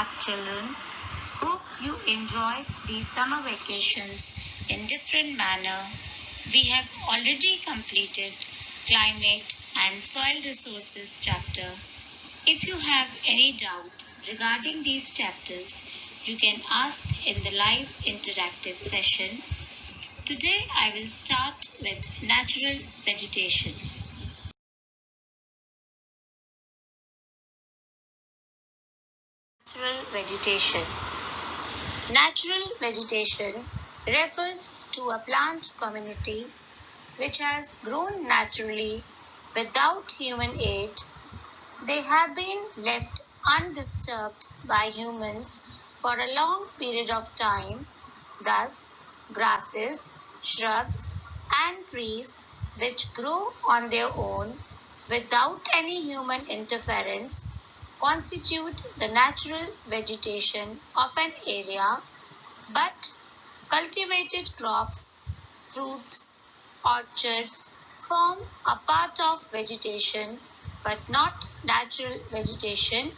back, children. Hope you enjoyed these summer vacations in different manner. We have already completed climate and soil resources chapter. If you have any doubt regarding these chapters, you can ask in the live interactive session. Today I will start with natural vegetation. Natural vegetation. Natural vegetation refers to a plant community which has grown naturally without human aid. They have been left undisturbed by humans for a long period of time. Thus, grasses, shrubs, and trees which grow on their own without any human interference constitute the natural vegetation of an area, but cultivated crops, fruits, orchards form a part of vegetation but not natural vegetation,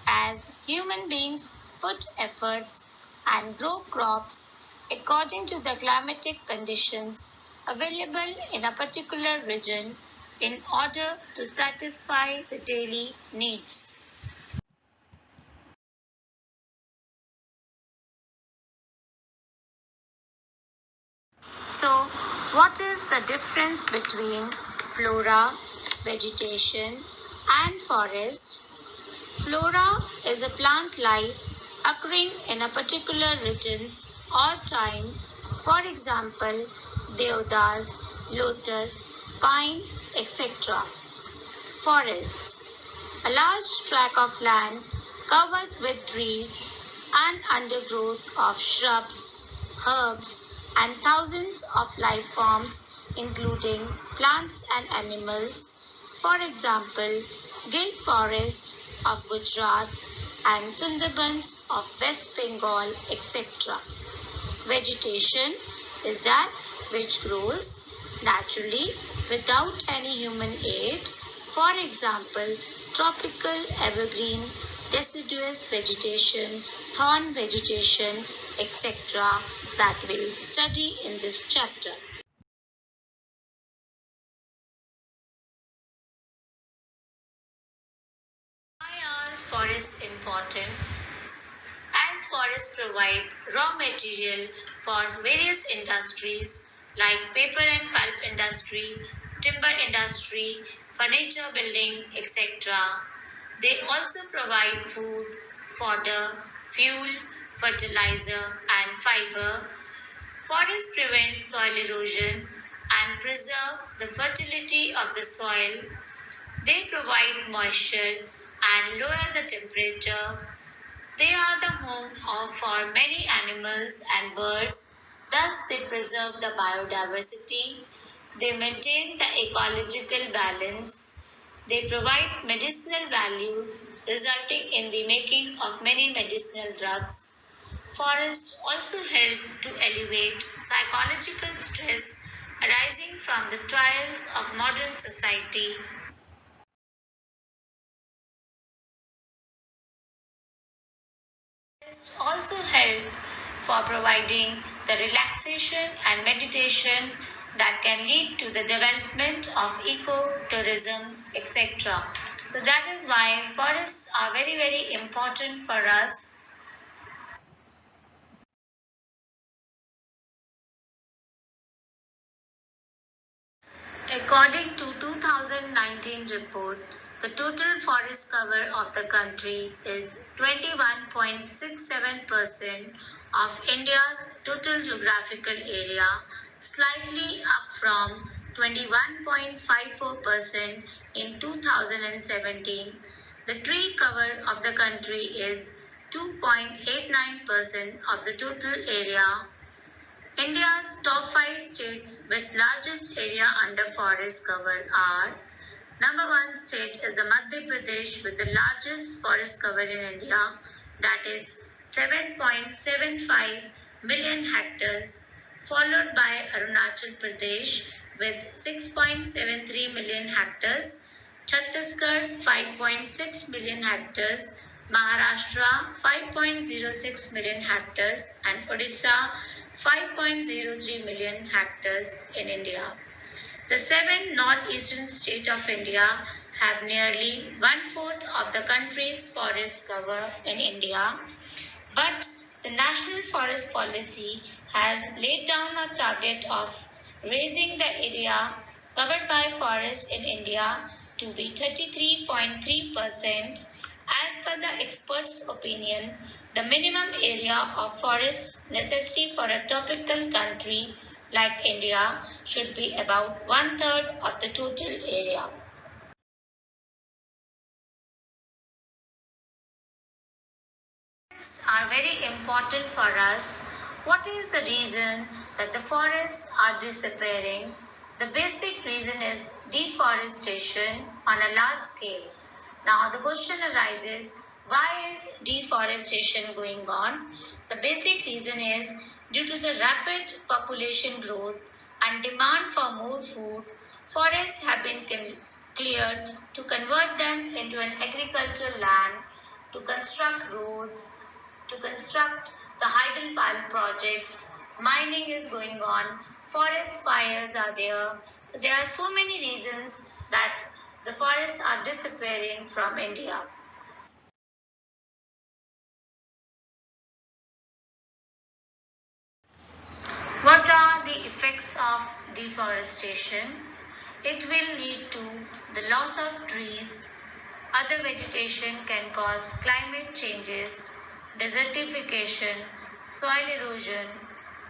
as human beings put efforts and grow crops according to the climatic conditions available in a particular region in order to satisfy the daily needs. So, what is the difference between flora, vegetation, and forest? Flora is a plant life occurring in a particular regions or time. For example, deodas, lotus, pine, etc. Forests, a large tract of land covered with trees and undergrowth of shrubs, herbs, and thousands of life forms, including plants and animals. For example, Gil Forest of Gujarat and Sundarbans of West Bengal, etc. Vegetation is that which grows naturally without any human aid. For example, tropical evergreen, deciduous vegetation, thorn vegetation, etc. that we'll study in this chapter. Why are forests important? As forests provide raw material for various industries like paper and pulp industry, timber industry, furniture building, etc. They also provide food, fodder, fuel, fertilizer, and fiber. Forests prevent soil erosion and preserve the fertility of the soil. They provide moisture and lower the temperature. They are the home for many animals and birds, thus they preserve the biodiversity. They maintain the ecological balance. They provide medicinal values, resulting in the making of many medicinal drugs. Forests also help to alleviate psychological stress arising from the trials of modern society. Forests also help for providing the relaxation and meditation that can lead to the development of ecotourism, etc. So that is why forests are very, very important for us. According to 2019 report, the total forest cover of the country is 21.67% of India's total geographical area, slightly up from 21.54% in 2017. The tree cover of the country is 2.89% of the total area. India's top 5 states with largest area under forest cover are: number 1 state is the Madhya Pradesh with the largest forest cover in India, that is 7.75 million hectares, followed by Arunachal Pradesh with 6.73 million hectares, Chhattisgarh 5.6 million hectares, Maharashtra 5.06 million hectares and Odisha 5.03 million hectares in India. The seven northeastern states of India have nearly one-fourth of the country's forest cover in India, but the National Forest Policy has laid down a target of raising the area covered by forests in India to be 33.3%. As per the experts' opinion, the minimum area of forest necessary for a tropical country like India should be about one-third of the total area. Forests are very important for us. What is the reason that the forests are disappearing? The basic reason is deforestation on a large scale. Now the question arises, why is deforestation going on? The basic reason is due to the rapid population growth and demand for more food, forests have been cleared to convert them into an agricultural land, to construct roads, to construct the hydel pile projects. Mining is going on, forest fires are there. So there are so many reasons that the forests are disappearing from India. What are the effects of deforestation? It will lead to the loss of trees. Other vegetation can cause climate changes, desertification, soil erosion,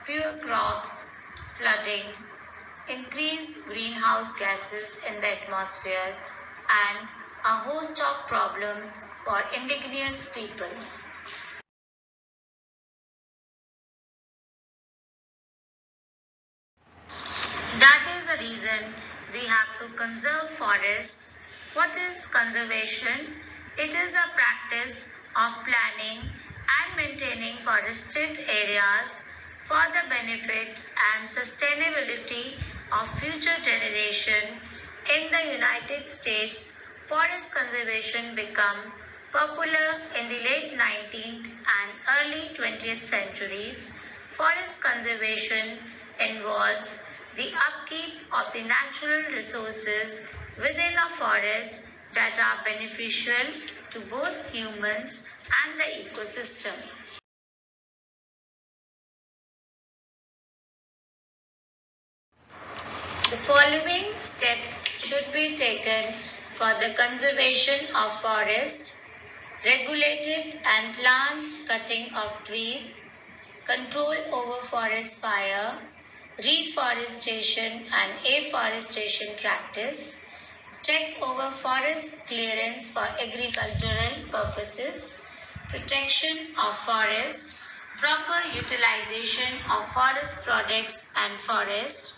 fewer crops, flooding, increased greenhouse gases in the atmosphere, and a host of problems for indigenous people. That is the reason we have to conserve forests. What is conservation? It is a practice of planning and maintaining forested areas for the benefit and sustainability of future generation. In the United States, forest conservation became popular in the late 19th and early 20th centuries. Forest conservation involves the upkeep of the natural resources within a forest that are beneficial to both humans and the ecosystem. The following steps should be taken for the conservation of forest: regulated and planned cutting of trees, control over forest fire, reforestation and afforestation practice, check over forest clearance for agricultural purposes, protection of forest, proper utilization of forest products and forest,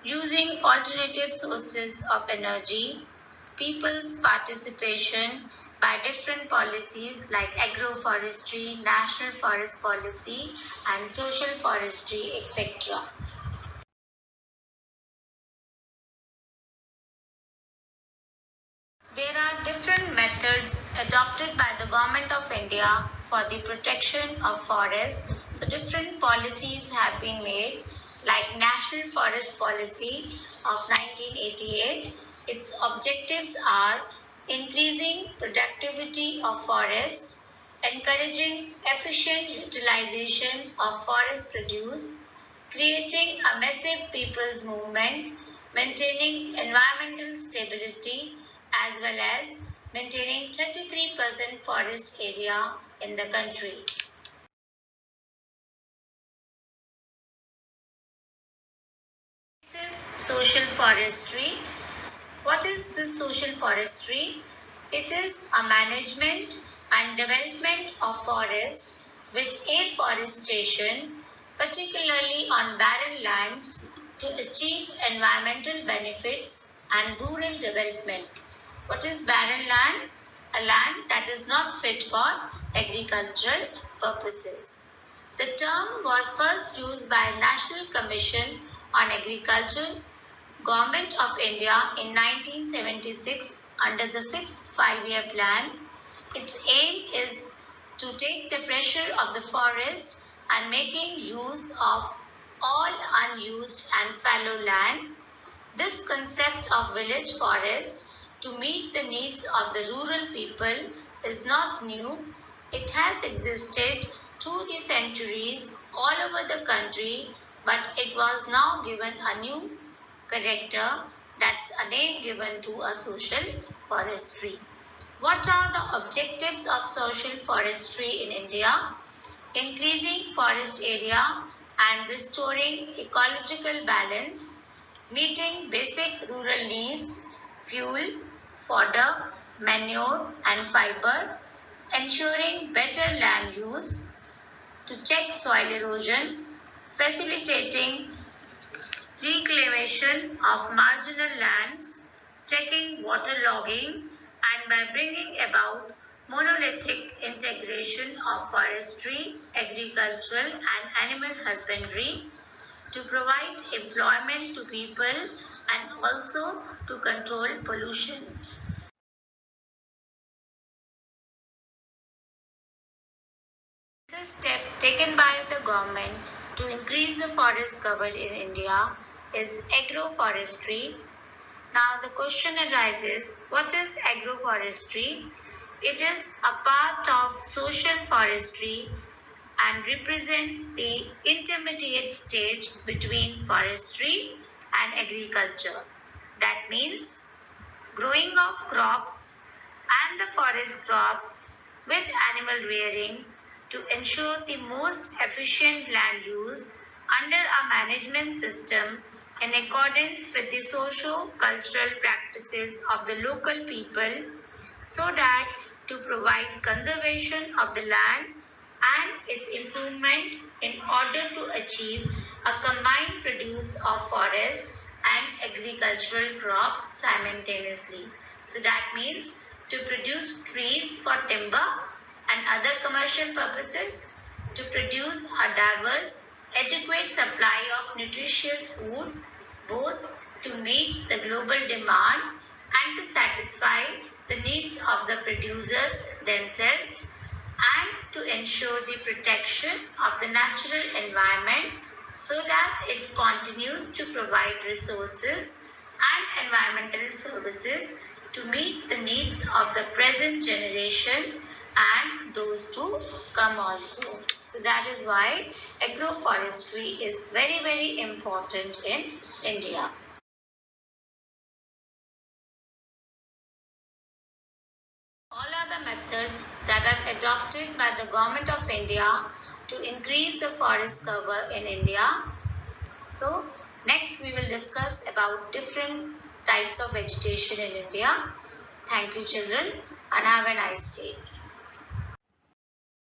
using alternative sources of energy, people's participation by different policies like agroforestry, national forest policy, and social forestry, etc. There are different methods adopted by the Government of India for the protection of forests. So different policies have been made, like National Forest Policy of 1988. Its objectives are increasing productivity of forests, encouraging efficient utilization of forest produce, creating a massive people's movement, maintaining environmental stability, as well as maintaining 33% forest area in the country. This is social forestry. What is this social forestry? It is a management and development of forests with afforestation, particularly on barren lands, to achieve environmental benefits and rural development. What is barren land? A land that is not fit for agricultural purposes. The term was first used by National Commission on Agriculture, Government of India in 1976 under the 6th Five-Year Plan. Its aim is to take the pressure of the forest and making use of all unused and fallow land. This concept of village forest to meet the needs of the rural people is not new. It has existed through the centuries all over the country, but it was now given a new character, that's a name given to a social forestry. What are the objectives of social forestry in India? Increasing forest area and restoring ecological balance, meeting basic rural needs, fuel, fodder, manure and fiber, ensuring better land use, to check soil erosion, facilitating reclamation of marginal lands, checking waterlogging, and by bringing about monolithic integration of forestry, agricultural, and animal husbandry to provide employment to people and also to control pollution. The step taken by the government to increase the forest cover in India is agroforestry. Now the question arises, what is agroforestry? It is a part of social forestry and represents the intermediate stage between forestry and agriculture. That means growing of crops and the forest crops with animal rearing to ensure the most efficient land use under a management system in accordance with the socio-cultural practices of the local people, so that to provide conservation of the land and its improvement in order to achieve a combined produce of forest and agricultural crop simultaneously. So that means to produce trees for timber and other commercial purposes, to produce a diverse, adequate supply of nutritious food, both to meet the global demand and to satisfy the needs of the producers themselves, and to ensure the protection of the natural environment so that it continues to provide resources and environmental services to meet the needs of the present generation and those to come also. So that is why agroforestry is very, very important in India. All are the methods that are adopted by the Government of India to increase the forest cover in India. So next we will discuss about different types of vegetation in India. Thank you children and have a nice day.